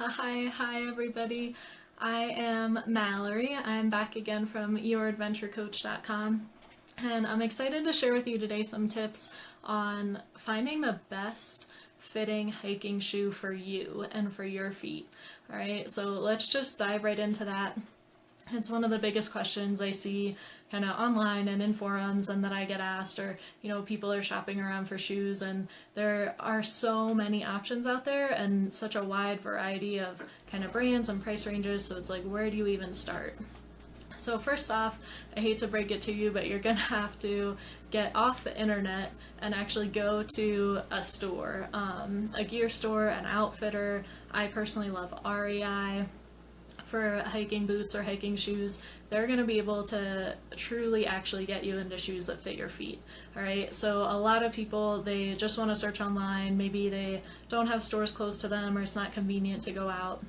Hi everybody. I am Mallory. I'm back again from youradventurecoach.com, and I'm excited to share with you today some tips on finding the best fitting hiking shoe for you and for your feet. All right, so let's just dive right into that. It's one of the biggest questions I see kind of online and in forums and that I get asked, or people are shopping around for shoes, and there are so many options out there and such a wide variety of kind of brands and price ranges, so it's like, where do you even start? So first off, I hate to break it to you, but you're gonna have to get off the internet and actually go to a store, a gear store, an outfitter. I personally love REI for hiking boots or hiking shoes. They're going to be able to truly actually get you into shoes that fit your feet. All right, so a lot of people, they just want to search online. Maybe they don't have stores close to them, or it's not convenient to go out.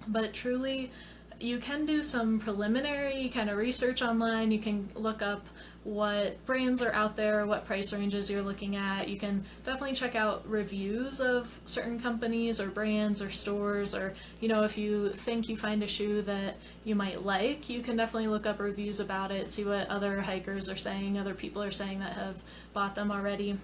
But truly, you can do some preliminary kind of research online. You can look up what brands are out there, what price ranges you're looking at. You can definitely check out reviews of certain companies or brands or stores, or if you think you find a shoe that you might like, you can definitely look up reviews about it, see what other hikers are saying, other people are saying that have bought them already.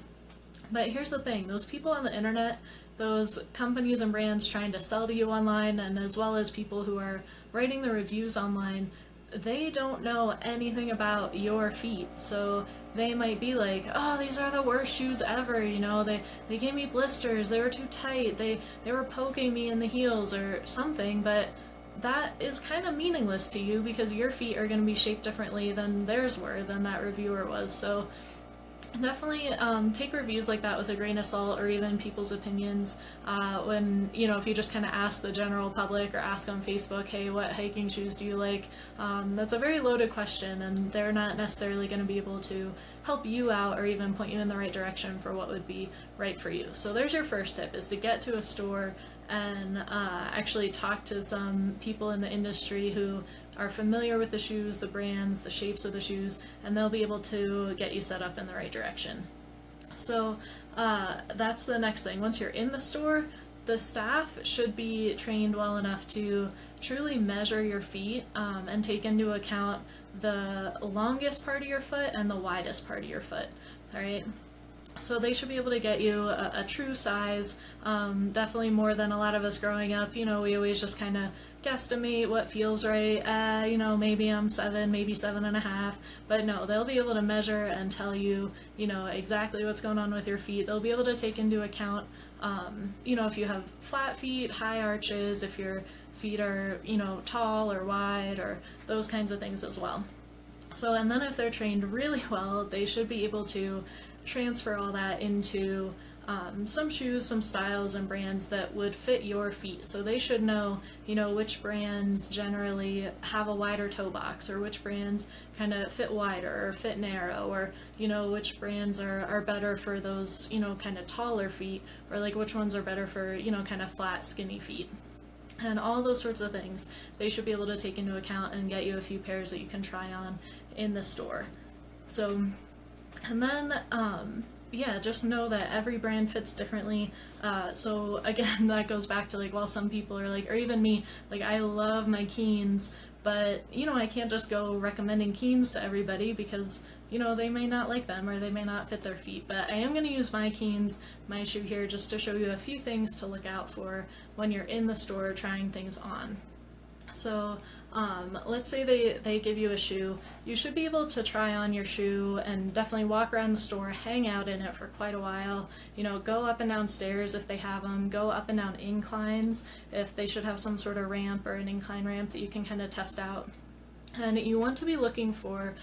But here's the thing, those people on the internet, those companies and brands trying to sell to you online, and as well as people who are writing the reviews online, they don't know anything about your feet. So they might be like, oh, these are the worst shoes ever, they gave me blisters, they were too tight, they were poking me in the heels or something, but that is kind of meaningless to you because your feet are going to be shaped differently than theirs were, than that reviewer was. So definitely take reviews like that with a grain of salt, or even people's opinions when, if you just kind of ask the general public or ask on Facebook, hey, what hiking shoes do you like? That's a very loaded question, and they're not necessarily going to be able to help you out or even point you in the right direction for what would be right for you. So there's your first tip, is to get to a store and actually talk to some people in the industry who are familiar with the shoes, the brands, the shapes of the shoes, and they'll be able to get you set up in the right direction. So that's the next thing. Once you're in the store, the staff should be trained well enough to truly measure your feet and take into account the longest part of your foot and the widest part of your foot. All right. So they should be able to get you a true size, definitely more than a lot of us growing up. We always just kind of guesstimate what feels right. Maybe I'm 7, maybe 7.5. But no, they'll be able to measure and tell you, exactly what's going on with your feet. They'll be able to take into account, if you have flat feet, high arches, if your feet are, tall or wide, or those kinds of things as well. So, and then if they're trained really well, they should be able to transfer all that into some shoes, some styles and brands that would fit your feet. So they should know, which brands generally have a wider toe box, or which brands kind of fit wider or fit narrow, or, which brands are better for those, kind of taller feet, or like which ones are better for, kind of flat, skinny feet. And all those sorts of things they should be able to take into account and get you a few pairs that you can try on in the store. So, and then, just know that every brand fits differently. So again, that goes back to while some people are or even me, I love my Keens, but I can't just go recommending Keens to everybody because they may not like them or they may not fit their feet. But I am going to use my Keens, my shoe here, just to show you a few things to look out for when you're in the store trying things on. So let's say they give you a shoe. You should be able to try on your shoe and definitely walk around the store, hang out in it for quite a while, go up and down stairs if they have them, go up and down inclines if they should have some sort of ramp or an incline ramp that you can kind of test out. And you want to be looking for,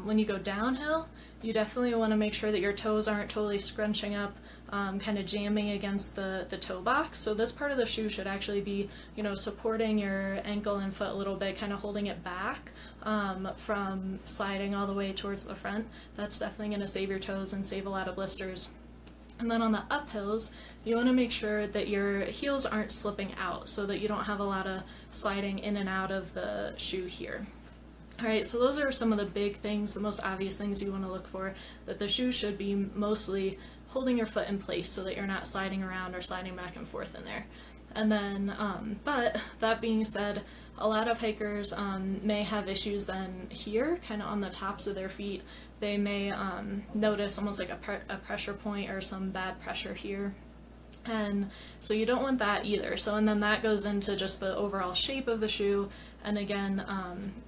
when you go downhill, you definitely want to make sure that your toes aren't totally scrunching up, kind of jamming against the toe box. So this part of the shoe should actually be, supporting your ankle and foot a little bit, kind of holding it back from sliding all the way towards the front. That's definitely going to save your toes and save a lot of blisters. And then on the uphills, you want to make sure that your heels aren't slipping out so that you don't have a lot of sliding in and out of the shoe here. Alright, so those are some of the big things, the most obvious things you want to look for, that the shoe should be mostly holding your foot in place so that you're not sliding around or sliding back and forth in there. And then, but that being said, a lot of hikers may have issues then here, kind of on the tops of their feet. They may notice almost like a pressure point or some bad pressure here. And so you don't want that either. So, and then that goes into just the overall shape of the shoe. And again,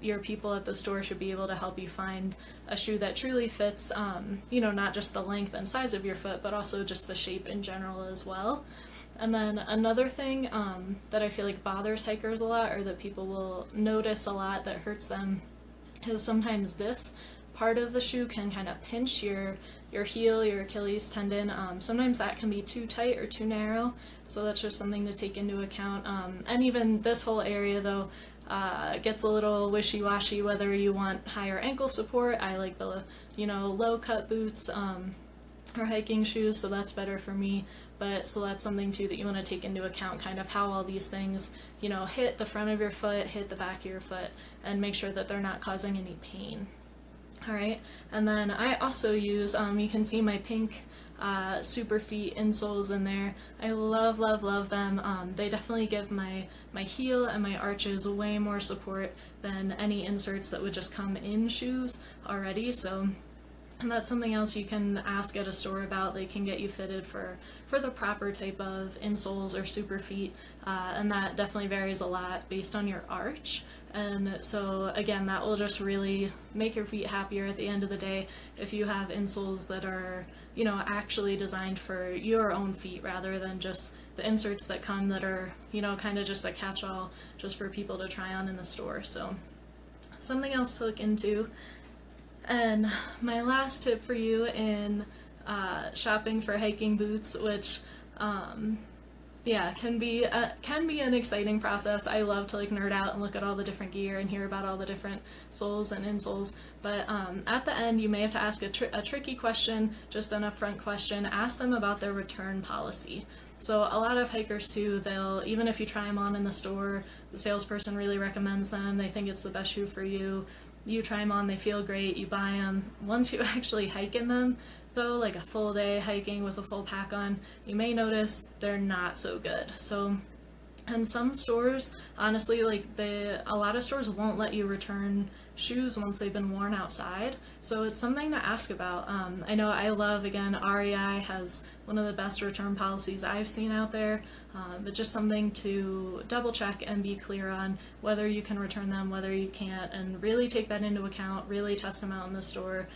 your people at the store should be able to help you find a shoe that truly fits, not just the length and size of your foot, but also just the shape in general as well. And then another thing that I feel like bothers hikers a lot, or that people will notice a lot that hurts them, is sometimes this part of the shoe can kind of pinch your heel, your Achilles tendon. Sometimes that can be too tight or too narrow, so that's just something to take into account. And even this whole area though gets a little wishy-washy whether you want higher ankle support. I like the low cut boots or hiking shoes, so that's better for me. But so that's something too that you want to take into account, kind of how all these things hit the front of your foot, hit the back of your foot, and make sure that they're not causing any pain. Alright, and then I also use, you can see my pink super feet insoles in there. I love, love, love them. They definitely give my heel and my arches way more support than any inserts that would just come in shoes already. So, and that's something else you can ask at a store about. They can get you fitted for the proper type of insoles or super feet, and that definitely varies a lot based on your arch. And so again, that will just really make your feet happier at the end of the day if you have insoles that are, actually designed for your own feet rather than just the inserts that come that are, kind of just a catch-all just for people to try on in the store. So something else to look into. And my last tip for you in shopping for hiking boots, which can be an exciting process. I love to nerd out and look at all the different gear and hear about all the different soles and insoles. But at the end, you may have to ask a tricky question, just an upfront question. Ask them about their return policy. So a lot of hikers too, even if you try them on in the store, the salesperson really recommends them. They think it's the best shoe for you. You try them on, they feel great, you buy them. Once you actually hike in them, though, like a full day hiking with a full pack on, you may notice they're not so good. So, and some stores, honestly, a lot of stores won't let you return shoes once they've been worn outside. So it's something to ask about. I know again, REI has one of the best return policies I've seen out there, but just something to double check and be clear on whether you can return them, whether you can't, and really take that into account, really test them out in the store,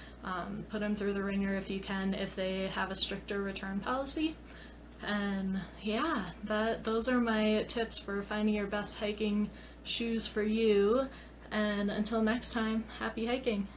put them through the ringer if you can, if they have a stricter return policy. And yeah, those are my tips for finding your best hiking shoes for you. And until next time, happy hiking!